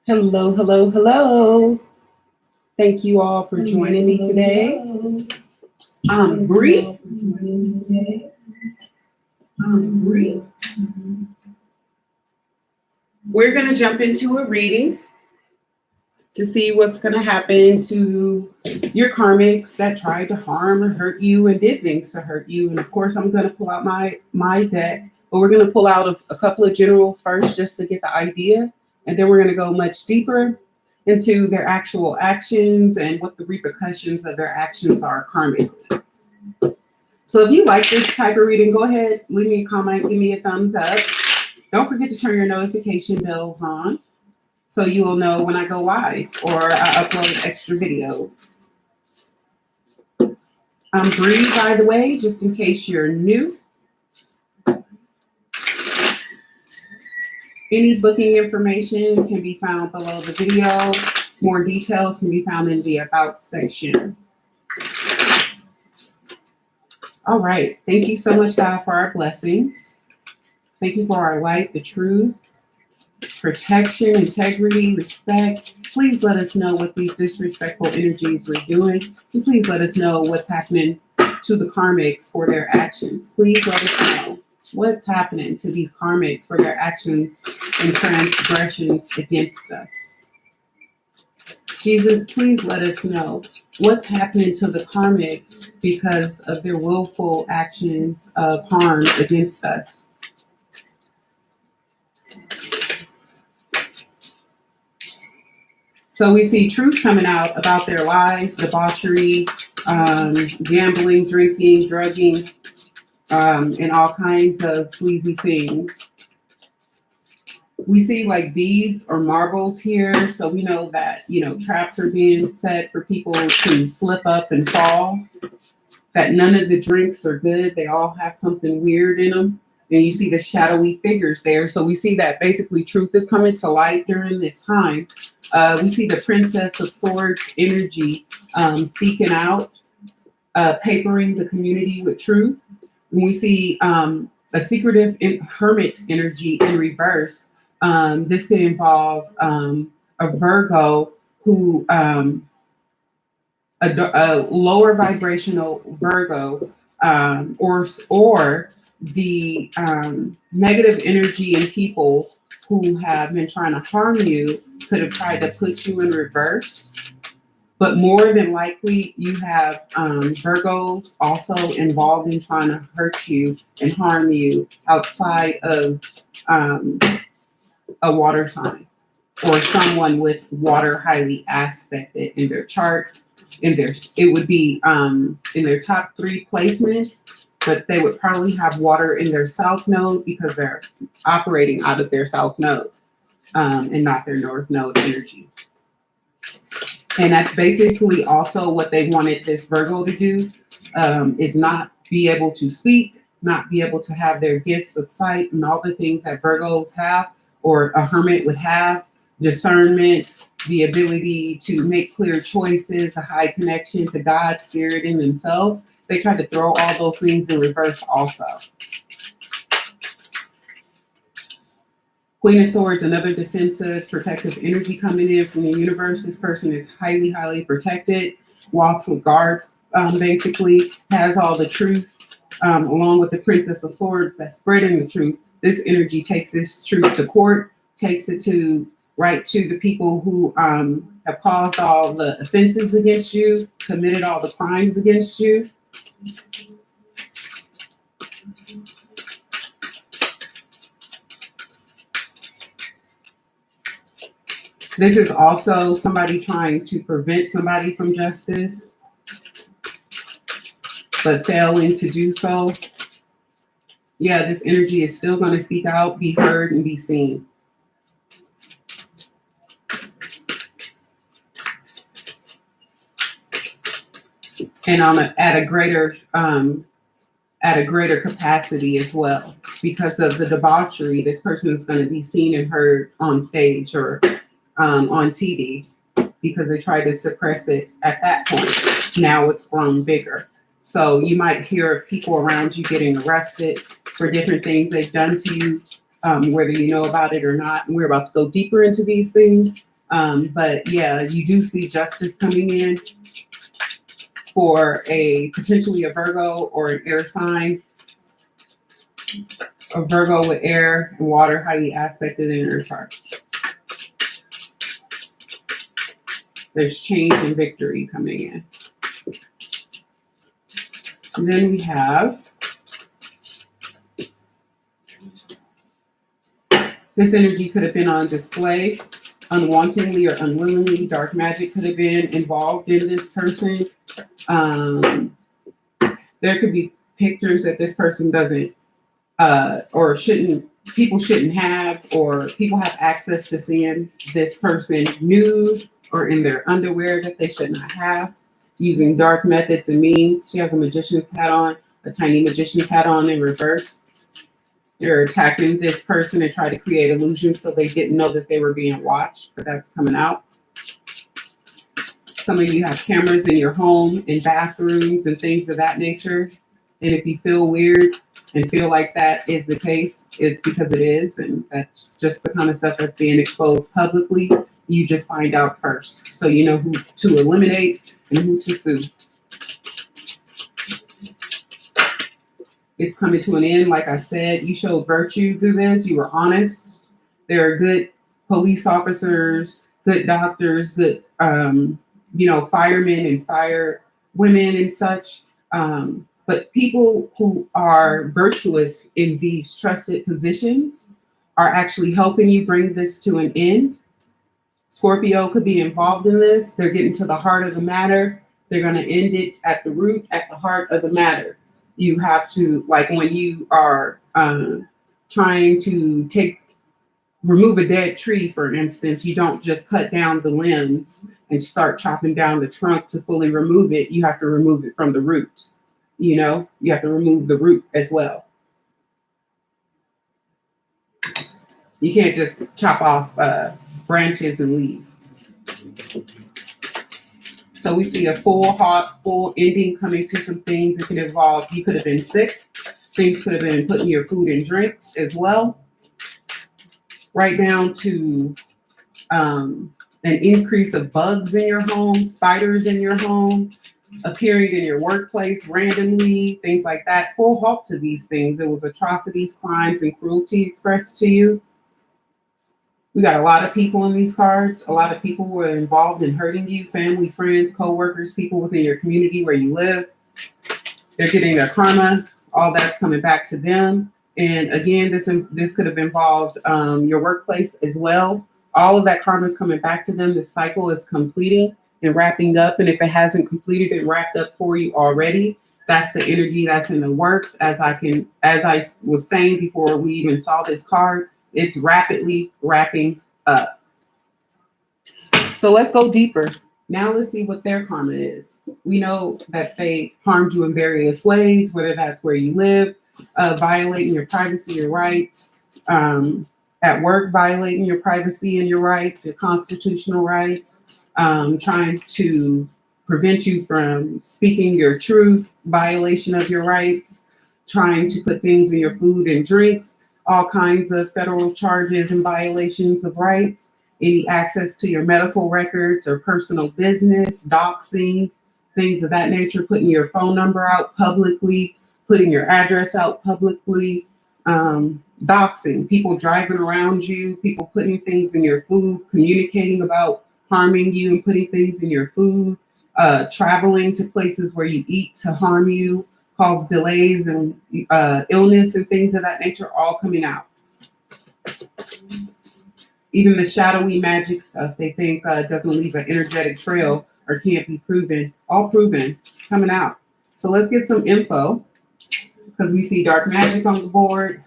Hello, hello, hello. Thank you all for joining me today. I'm Bree. We're going to jump into a reading to see what's going to happen to your karmics that tried to harm or hurt you and did things to hurt you. And of course, I'm going to pull out my deck, but we're going to pull out a couple of generals first just to get the idea. And then we're going to go much deeper into their actual actions and what the repercussions of their actions are karmically. So if you like this type of reading, go ahead, leave me a comment, give me a thumbs up. Don't forget to turn your notification bells on so you will know when I go live or I upload extra videos. I'm Bree, by the way, just in case you're new. Any booking information can be found below the video. More details can be found in the About section. All right. Thank you so much, God, for our blessings. Thank you for our light, the truth, protection, integrity, respect. Please let us know what these disrespectful energies we're doing. And please let us know what's happening to the karmics for their actions. Please let us know what's happening to these karmics for their actions and transgressions against us. Jesus, please let us know what's happening to the karmics because of their willful actions of harm against us. So we see truth coming out about their lies, debauchery, gambling, drinking, drugging, and all kinds of sleazy things. We see like beads or marbles here. So we know that, traps are being set for people to slip up and fall, that none of the drinks are good. They all have something weird in them. And you see the shadowy figures there. So we see that basically truth is coming to light during this time. We see the Princess of Swords energy speaking out, papering the community with truth. And we see a secretive hermit energy in reverse. This could involve a Virgo who, a lower vibrational Virgo, or the negative energy in people who have been trying to harm you could have tried to put you in reverse. But more than likely, you have Virgos also involved in trying to hurt you and harm you outside of a water sign or someone with water highly aspected in their chart. It would be in their top 3 placements, but they would probably have water in their south node because they're operating out of their south node and not their north node energy. And that's basically also what they wanted this Virgo to do, is not be able to speak, not be able to have their gifts of sight and all the things that Virgos have or a hermit would have, discernment, the ability to make clear choices, a high connection to God's spirit in themselves. They tried to throw all those things in reverse also. Queen of Swords, another defensive, protective energy coming in from the universe. This person is highly, highly protected, walks with guards, basically, has all the truth, along with the Princess of Swords that's spreading the truth. This energy takes this truth to court, takes it right to the people who have caused all the offenses against you, committed all the crimes against you. This is also somebody trying to prevent somebody from justice, but failing to do so. Yeah, this energy is still going to speak out, be heard, and be seen. And at a greater capacity as well. Because of the debauchery, this person is going to be seen and heard on stage or on TV because they tried to suppress it at that point. Now it's grown bigger. So you might hear of people around you getting arrested for different things they've done to you, whether you know about it or not. And we're about to go deeper into these things. But yeah, you do see justice coming in for potentially a Virgo or an air sign. A Virgo with air and water highly aspected in your chart. There's change and victory coming in. And then we have this energy could have been on display unwantedly or unwillingly. Dark magic could have been involved in this person. There could be pictures that this person doesn't or people shouldn't have, or people have access to seeing this person nude or in their underwear that they should not have, using dark methods and means. She has a magician's hat on, a tiny magician's hat on in reverse. They're attacking this person and try to create illusions so they didn't know that they were being watched, but that's coming out. Some of you have cameras in your home, in bathrooms and things of that nature. And if you feel weird and feel like that is the case, it's because it is. And that's just the kind of stuff that's being exposed publicly. You just find out first. So you know who to eliminate and who to sue. It's coming to an end. Like I said, you showed virtue through this. You were honest. There are good police officers, good doctors, good, firemen and fire women and such. But people who are virtuous in these trusted positions are actually helping you bring this to an end. Scorpio could be involved in this. They're getting to the heart of the matter. They're going to end it at the root, at the heart of the matter. You have to, like when you are trying to remove a dead tree, for instance, you don't just cut down the limbs and start chopping down the trunk to fully remove it. You have to remove it from the root. You have to remove the root as well. You can't just chop off branches and leaves. So we see a full ending coming to some things. It can involve, you could have been sick. Things could have been put in your food and drinks as well. Right down to an increase of bugs in your home, spiders in your home, appearing in your workplace randomly, things like that. Full halt to these things. It was atrocities, crimes, and cruelty expressed to you. We got a lot of people in these cards. A lot of people were involved in hurting you, family, friends, co-workers, people within your community where you live. They're getting their karma. All that's coming back to them. And again, this could have involved your workplace as well. All of that karma is coming back to them. The cycle is completing and wrapping up. And if it hasn't completed and wrapped up for you already, that's the energy that's in the works. As I was saying before we even saw this card, it's rapidly wrapping up. So let's go deeper. Now let's see what their karma is. We know that they harmed you in various ways, whether that's where you live, violating your privacy, your rights, at work, violating your privacy and your rights, your constitutional rights, trying to prevent you from speaking your truth, violation of your rights, trying to put things in your food and drinks, all kinds of federal charges and violations of rights, any access to your medical records or personal business, doxing, things of that nature, putting your phone number out publicly, putting your address out publicly, doxing, people driving around you, people putting things in your food, communicating about harming you and putting things in your food, traveling to places where you eat to harm you, cause delays and illness and things of that nature, all coming out. Even the shadowy magic stuff they think doesn't leave an energetic trail or can't be proven, all proven, coming out. So let's get some info, because we see dark magic on the board,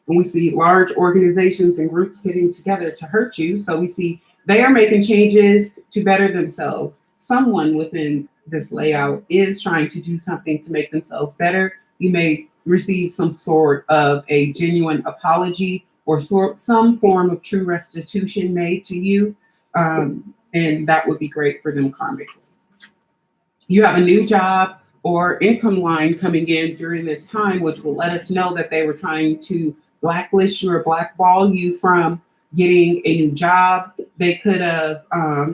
and we see large organizations and groups getting together to hurt you. So we see they are making changes to better themselves. Someone within this layout is trying to do something to make themselves better. You may receive some sort of a genuine apology or some form of true restitution made to you. And that would be great for them karmically. You have a new job or income line coming in during this time, which will let us know that they were trying to blacklist you or blackball you from getting a new job. They could have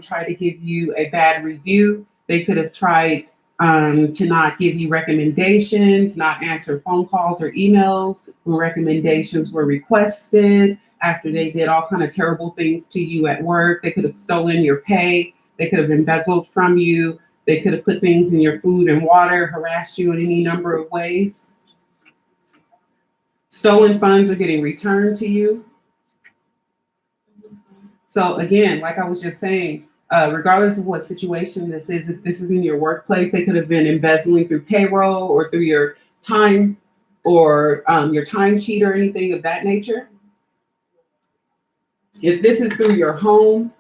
tried to give you a bad review. They could have tried to not give you recommendations, not answer phone calls or emails when recommendations were requested. After they did all kind of terrible things to you at work, they could have stolen your pay. They could have embezzled from you. They could have put things in your food and water, harassed you in any number of ways. Stolen funds are getting returned to you. So again, like I was just saying, regardless of what situation this is, if this is in your workplace, they could have been embezzling through payroll or through your time or your timesheet or anything of that nature. If this is through your home,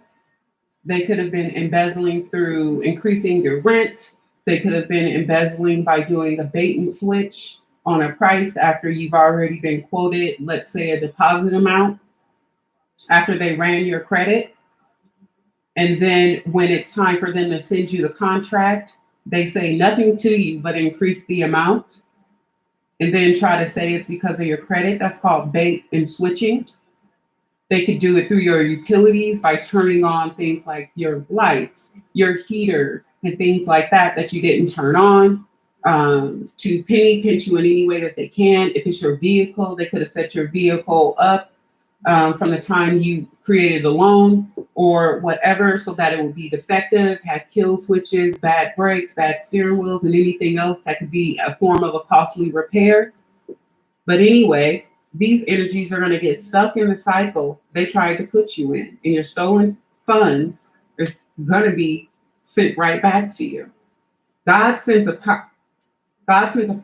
they could have been embezzling through increasing your rent. They could have been embezzling by doing a bait and switch on a price after you've already been quoted, let's say a deposit amount, after they ran your credit. And then when it's time for them to send you the contract, they say nothing to you but increase the amount and then try to say it's because of your credit. That's called bait and switching. They could do it through your utilities by turning on things like your lights, your heater, and things like that that you didn't turn on, to penny pinch you in any way that they can. If it's your vehicle, they could have set your vehicle up from the time you created the loan or whatever so that it would be defective, had kill switches, bad brakes, bad steering wheels, and anything else that could be a form of a costly repair. But anyway, these energies are going to get stuck in the cycle they tried to put you in, and your stolen funds are going to be sent right back to you. God sends a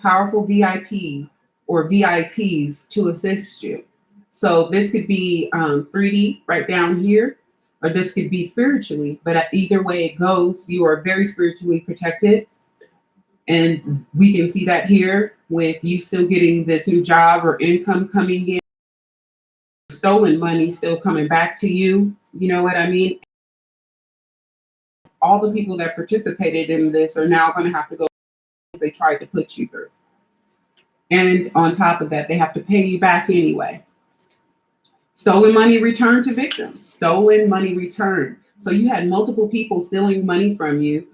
powerful VIP or VIPs to assist you. So this could be 3D right down here, or this could be spiritually. But either way it goes, you are very spiritually protected. And we can see that here with you still getting this new job or income coming in, stolen money still coming back to you. You know what I mean? All the people that participated in this are now going to have to go they tried to put you through. And on top of that, they have to pay you back anyway. Stolen money returned to victims. Stolen money returned. So you had multiple people stealing money from you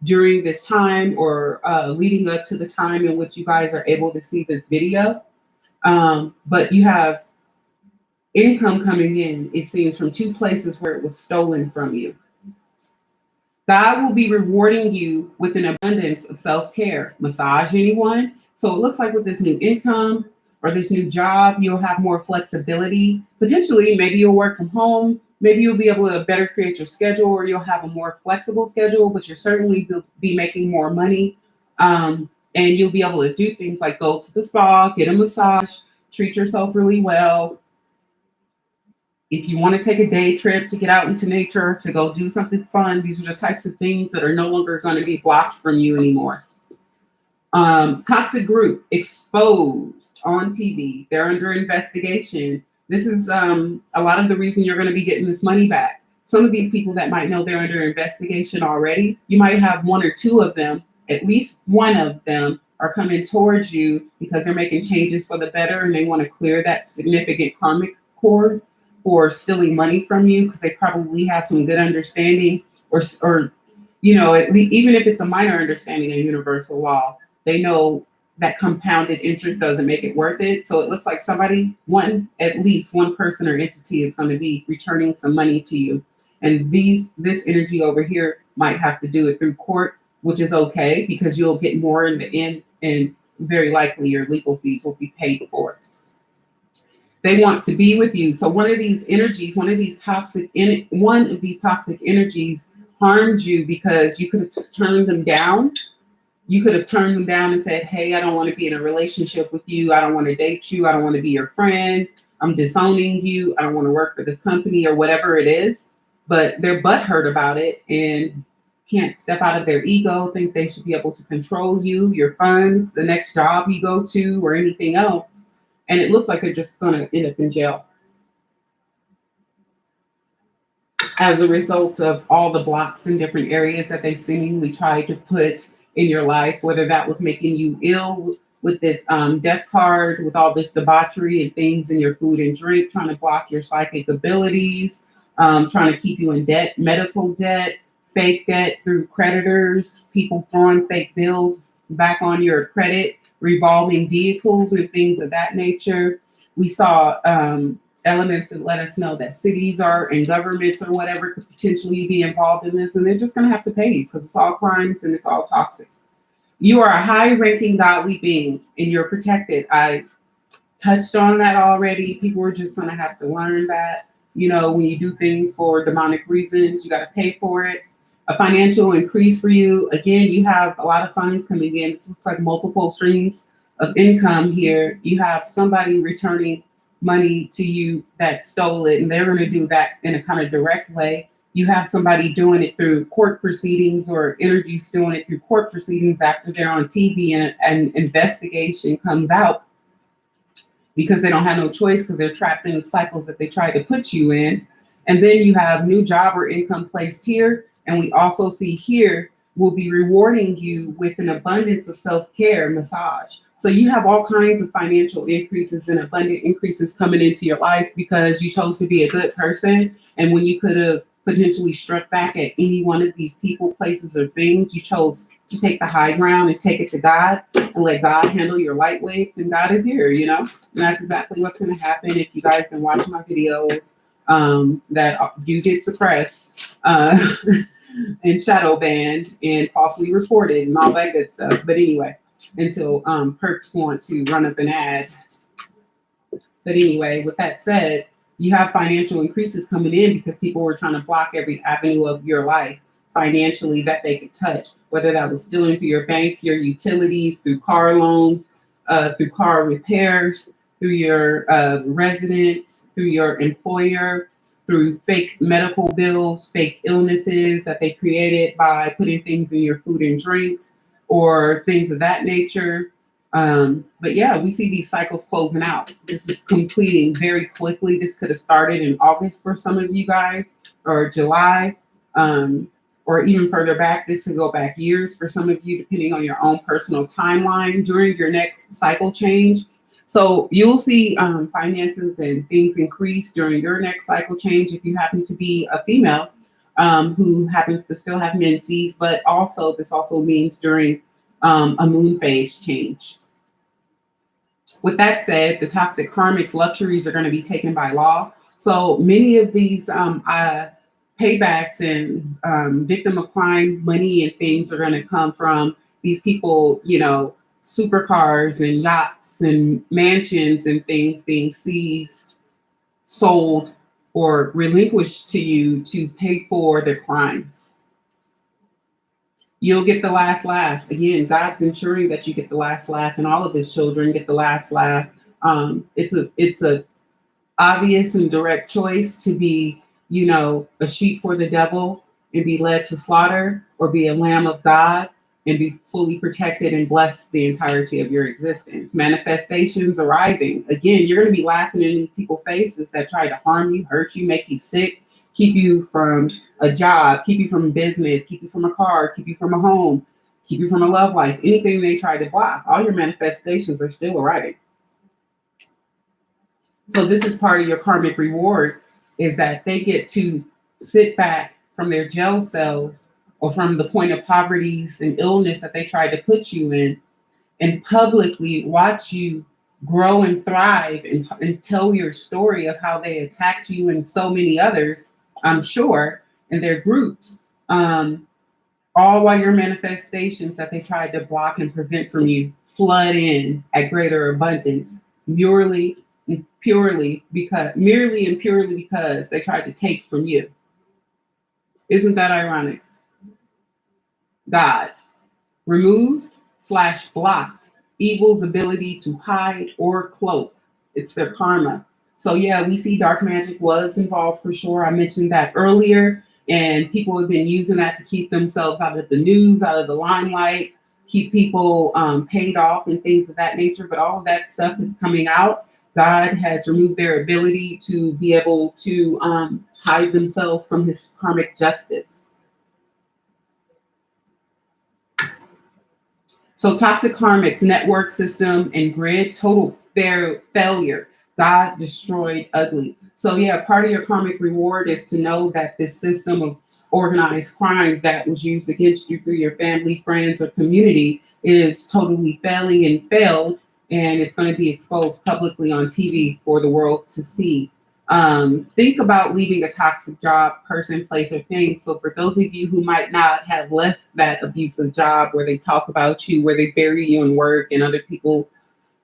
during this time or leading up to the time in which you guys are able to see this video. But you have income coming in, it seems, from two places where it was stolen from you. God will be rewarding you with an abundance of self-care. Massage anyone? So it looks like with this new income or this new job, you'll have more flexibility. Potentially, maybe you'll work from home. Maybe you'll be able to better create your schedule, or you'll have a more flexible schedule, but you'll certainly be making more money. And you'll be able to do things like go to the spa, get a massage, treat yourself really well. If you want to take a day trip to get out into nature, to go do something fun, these are the types of things that are no longer going to be blocked from you anymore. Toxic group exposed on TV. They're under investigation. This is a lot of the reason you're going to be getting this money back. Some of these people that might know they're under investigation already, you might have one or two of them, at least one of them are coming towards you because they're making changes for the better and they want to clear that significant karmic cord for stealing money from you because they probably have some good understanding or you know, even if it's a minor understanding of universal law, they know that compounded interest doesn't make it worth it. So it looks like at least one person or entity is going to be returning some money to you. And this energy over here might have to do it through court, which is okay because you'll get more in the end and very likely your legal fees will be paid for. They want to be with you. So one of these toxic energies harmed you because you could have turned them down. You could have turned them down and said, hey, I don't want to be in a relationship with you. I don't want to date you. I don't want to be your friend. I'm disowning you. I don't want to work for this company or whatever it is. But they're butthurt about it and can't step out of their ego, think they should be able to control you, your funds, the next job you go to, or anything else. And it looks like they're just going to end up in jail as a result of all the blocks in different areas that they seemingly tried to put in your life, whether that was making you ill with this death card, with all this debauchery and things in your food and drink, trying to block your psychic abilities, trying to keep you in debt, medical debt, fake debt through creditors, people throwing fake bills back on your credit, revolving vehicles and things of that nature. We saw elements that let us know that cities are and governments or whatever could potentially be involved in this, and they're just going to have to pay you because it's all crimes and it's all toxic. You are a high-ranking godly being, and you're protected. I touched on that already. People are just going to have to learn that. You know, when you do things for demonic reasons, you got to pay for it. A financial increase for you. Again, you have a lot of funds coming in. It looks like multiple streams of income here. You have somebody returning money to you that stole it, and they're going to do that in a kind of direct way. You have somebody doing it through court proceedings, or energies doing it through court proceedings after they're on TV and an investigation comes out, because they don't have no choice because they're trapped in the cycles that they try to put you in. And then you have new job or income placed here. And we also see here, we'll be rewarding you with an abundance of self-care massage. So you have all kinds of financial increases and abundant increases coming into your life because you chose to be a good person. And when you could have potentially struck back at any one of these people, places, or things, you chose to take the high ground and take it to God and let God handle your lightweights. And God is here, you know, and that's exactly what's going to happen if you guys can watch my videos that do get suppressed and shadow banned and falsely reported and all that good stuff. But anyway, until perps want to run up an ad. But anyway, with that said, you have financial increases coming in because people were trying to block every avenue of your life financially that they could touch, whether that was stealing through your bank, your utilities, through car loans, through car repairs, through your residence, through your employer, through fake medical bills, fake illnesses that they created by putting things in your food and drinks or things of that nature. But yeah, we see these cycles closing out. This is completing very quickly. This could have started in August for some of you guys, or July, or even further back. This could go back years for some of you, depending on your own personal timeline during your next cycle change. So you'll see finances and things increase during your next cycle change if you happen to be a female who happens to still have menses, but also this also means during a moon phase change. With that said, the toxic karmics luxuries are going to be taken by law. So many of these paybacks and victim of crime money and things are going to come from these people, you know, supercars and yachts and mansions and things being seized, sold, or relinquished to you to pay for their crimes. You'll get the last laugh. Again, God's ensuring that you get the last laugh, and all of his children get the last laugh. It's a obvious and direct choice to be, you know, a sheep for the devil and be led to slaughter, or be a lamb of God and be fully protected and blessed the entirety of your existence. Manifestations arriving. Again, you're going to be laughing in these people's faces that try to harm you, hurt you, make you sick, keep you from a job, keep you from business, keep you from a car, keep you from a home, keep you from a love life. Anything they try to block, all your manifestations are still arriving. So this is part of your karmic reward, is that they get to sit back from their jail cells or from the point of poverty and illness that they tried to put you in, and publicly watch you grow and thrive and tell your story of how they attacked you and so many others, I'm sure, in their groups, all while your manifestations that they tried to block and prevent from you flood in at greater abundance, merely and purely because they tried to take from you. Isn't that ironic? God removed / blocked evil's ability to hide or cloak. It's their karma. So yeah, we see dark magic was involved for sure. I mentioned that earlier, and people have been using that to keep themselves out of the news, out of the limelight, keep people paid off and things of that nature. But all of that stuff is coming out. God has removed their ability to be able to hide themselves from his karmic justice. So toxic karmics, network system and grid, total failure. God destroyed ugly. So yeah, part of your karmic reward is to know that this system of organized crime that was used against you through your family, friends, or community is totally failing and failed, and it's going to be exposed publicly on TV for the world to see. Think about leaving a toxic job, person, place, or thing. So for those of you who might not have left that abusive job where they talk about you, where they bury you in work and other people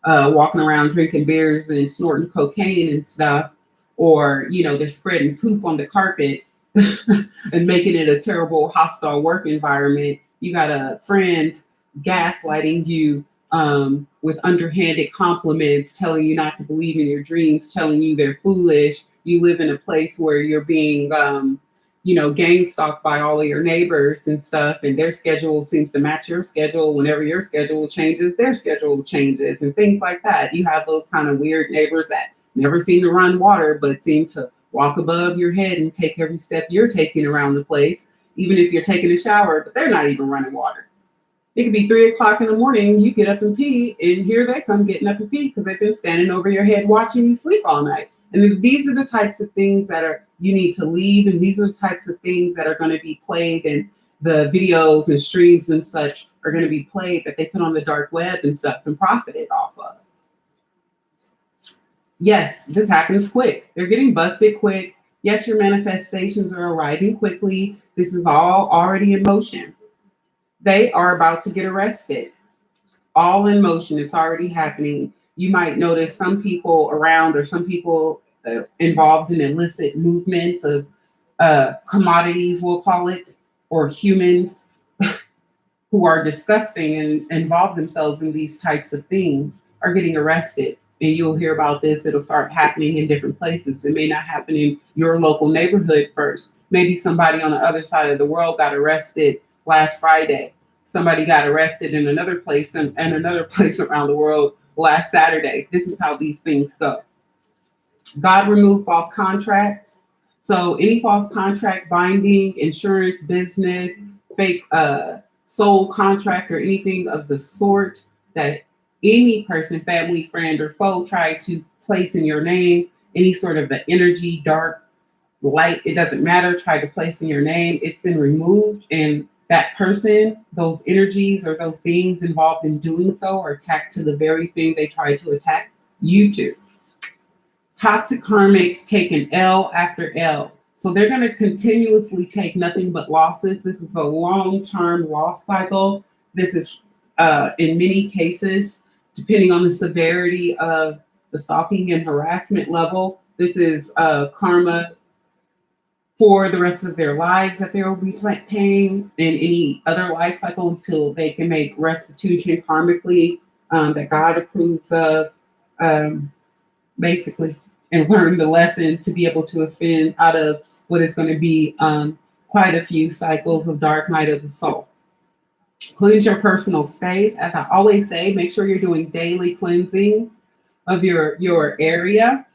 walking around drinking beers and snorting cocaine and stuff, or they're spreading poop on the carpet and making it a terrible hostile work environment. You got a friend gaslighting you with underhanded compliments, telling you not to believe in your dreams, telling you they're foolish. You live in a place where you're being gang stalked by all of your neighbors and stuff, and their schedule seems to match your schedule. Whenever your schedule changes, their schedule changes, and things like that. You have those kind of weird neighbors that never seem to run water, but seem to walk above your head and take every step you're taking around the place, even if you're taking a shower, but they're not even running water. It could be 3 o'clock in the morning, you get up and pee, and here they come getting up and pee because they've been standing over your head watching you sleep all night. And these are the types of things that you need to leave, and these are the types of things that are going to be played, and the videos and streams and such are going to be played that they put on the dark web and stuff and profited off of. Yes, this happens quick. They're getting busted quick. Yes, your manifestations are arriving quickly. This is all already in motion. They are about to get arrested. All in motion. It's already happening. You might notice some people around, or some people involved in illicit movements of commodities, we'll call it, or humans who are disgusting and involve themselves in these types of things are getting arrested. And you'll hear about this. It'll start happening in different places. It may not happen in your local neighborhood first. Maybe somebody on the other side of the world got arrested last Friday. Somebody got arrested in another place and another place around the world last Saturday. This is how these things go. God removed false contracts. So any false contract, binding, insurance, business, fake soul contract, or anything of the sort that any person, family, friend, or foe tried to place in your name, any sort of the energy, dark, light, it doesn't matter, tried to place in your name, it's been removed, and that person, those energies, or those beings involved in doing so are attacked to the very thing they tried to attack you to. Toxic karmics take an L after L. So they're going to continuously take nothing but losses. This is a long-term loss cycle. This is, in many cases, depending on the severity of the stalking and harassment level, this is karma for the rest of their lives that they will be paying in any other life cycle until they can make restitution karmically that God approves of, basically, and learn the lesson to be able to ascend out of what is going to be quite a few cycles of dark night of the soul. Cleanse your personal space. As I always say, make sure you're doing daily cleansings of your area,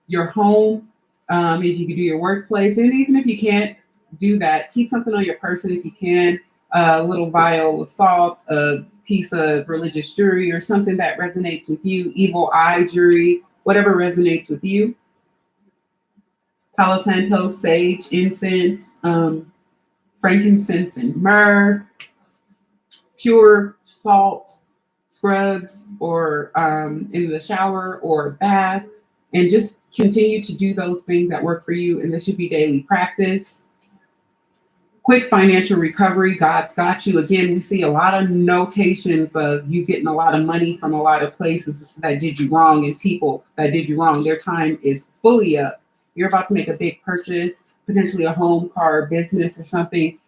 your home, if you can do your workplace. And even if you can't do that, keep something on your person if you can, a little vial of salt, a piece of religious jewelry, or something that resonates with you, evil eye jewelry, whatever resonates with you. Palo Santo, sage, incense, frankincense and myrrh, pure salt, scrubs, or in the shower or bath, and just continue to do those things that work for you. And this should be daily practice. Quick financial recovery. God's got you. Again, we see a lot of notations of you getting a lot of money from a lot of places that did you wrong, and people that did you wrong. Their time is fully up. You're about to make a big purchase, potentially a home, car, business, or something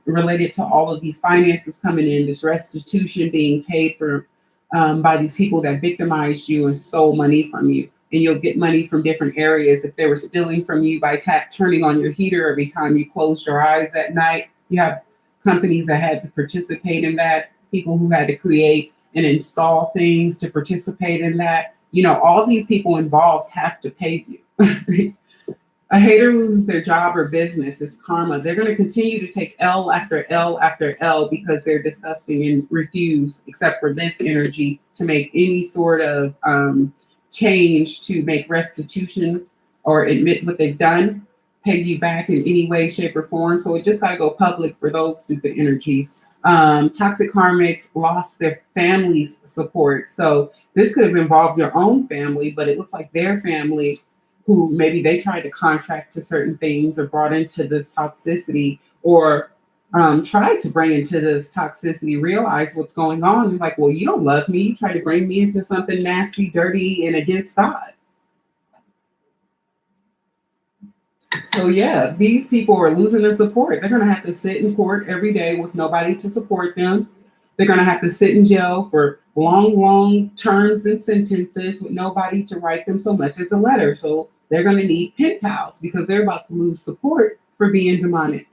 related to all of these finances coming in, this restitution being paid for by these people that victimized you and stole money from you. And you'll get money from different areas. If they were stealing from you by turning on your heater every time you closed your eyes at night, you have companies that had to participate in that, people who had to create and install things to participate in that. All these people involved have to pay you. A hater loses their job or business. It's karma. They're going to continue to take L after L after L because they're disgusting and refuse, except for this energy, to make any sort of change to make restitution or admit what they've done, pay you back in any way, shape, or form. So it just got to go public for those stupid energies. Toxic karmics lost their family's support. So this could have involved your own family, but it looks like their family, who maybe they tried to contract to certain things or brought into this toxicity, or tried to bring into this toxicity, realize what's going on. And like, well, you don't love me. You try to bring me into something nasty, dirty, and against God. So yeah, these people are losing the support. They're going to have to sit in court every day with nobody to support them. They're going to have to sit in jail for long, long terms and sentences with nobody to write them so much as a letter. So they're going to need pen pals because they're about to lose support for being demonic.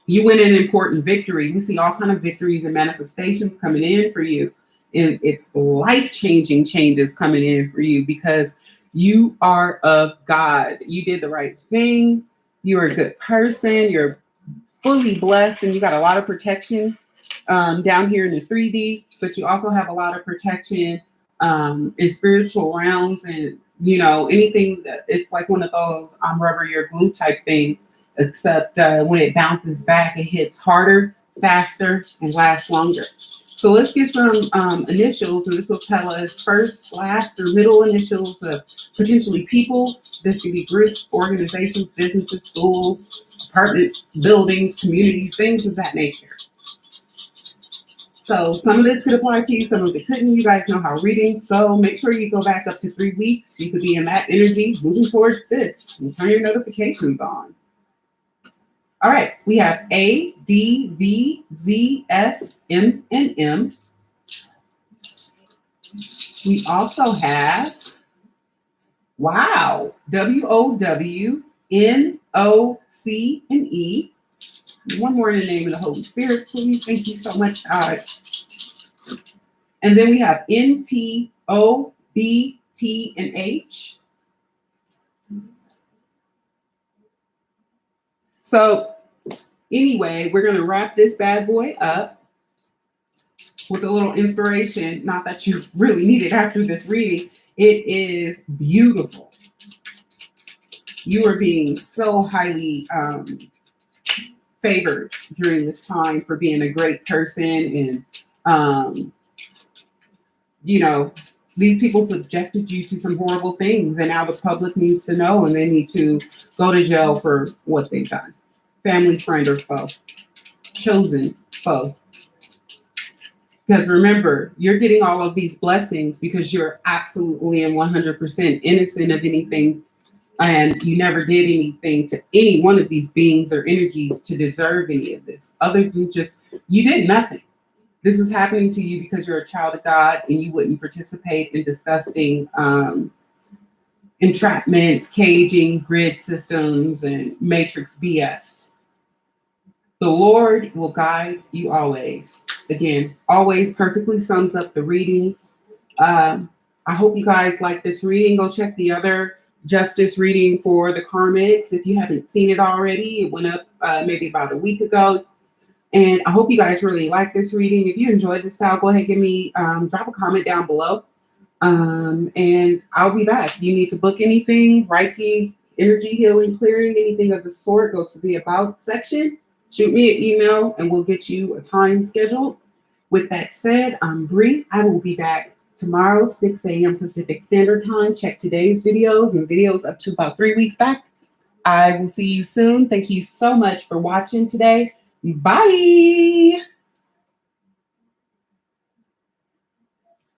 You win an important victory. We see all kind of victories and manifestations coming in for you. And it's life-changing changes coming in for you because you are of God. You did the right thing. You're a good person. You're fully blessed, and you got a lot of protection down here in the 3D, but you also have a lot of protection in spiritual realms, and anything that it's like one of those I'm rubber, you're glue type things, except when it bounces back, it hits harder, faster, and lasts longer. So let's get some initials, and this will tell us first, last, or middle initials of potentially people. This could be groups, organizations, businesses, schools, apartments, buildings, communities, things of that nature. So some of this could apply to you, some of it couldn't. You guys know how readings go. Make sure you go back up to 3 weeks. You could be in that energy moving towards this and turn your notifications on. All right, we have A, D, V, Z, S, M, and M. We also have, wow, W, O, W, N, O, C, and E. One more in the name of the Holy Spirit, please. Thank you so much, God. And then we have N, T, O, B, T, and H. So anyway, we're going to wrap this bad boy up with a little inspiration. Not that you really need it after this reading. It is beautiful. You are being so highly favored during this time for being a great person. And, these people subjected you to some horrible things. And now the public needs to know, and they need to go to jail for what they've done. Family, friend, or foe. Chosen foe. Because remember, you're getting all of these blessings because you're absolutely and 100% innocent of anything, and you never did anything to any one of these beings or energies to deserve any of this, other than just, you did nothing. This is happening to you because you're a child of God and you wouldn't participate in disgusting entrapments, caging, grid systems, and matrix BS. The Lord will guide you always. Again, always perfectly sums up the readings. I hope you guys like this reading. Go check the other justice reading for the karmics if you haven't seen it already. It went up maybe about a week ago. And I hope you guys really like this reading. If you enjoyed this style, go ahead and give me, drop a comment down below. And I'll be back. If you need to book anything, Reiki, energy healing, clearing, anything of the sort, go to the About section. Shoot me an email and we'll get you a time scheduled. With that said, I'm Bree. I will be back tomorrow, 6 a.m. Pacific Standard Time. Check today's videos and videos up to about 3 weeks back. I will see you soon. Thank you so much for watching today. Bye.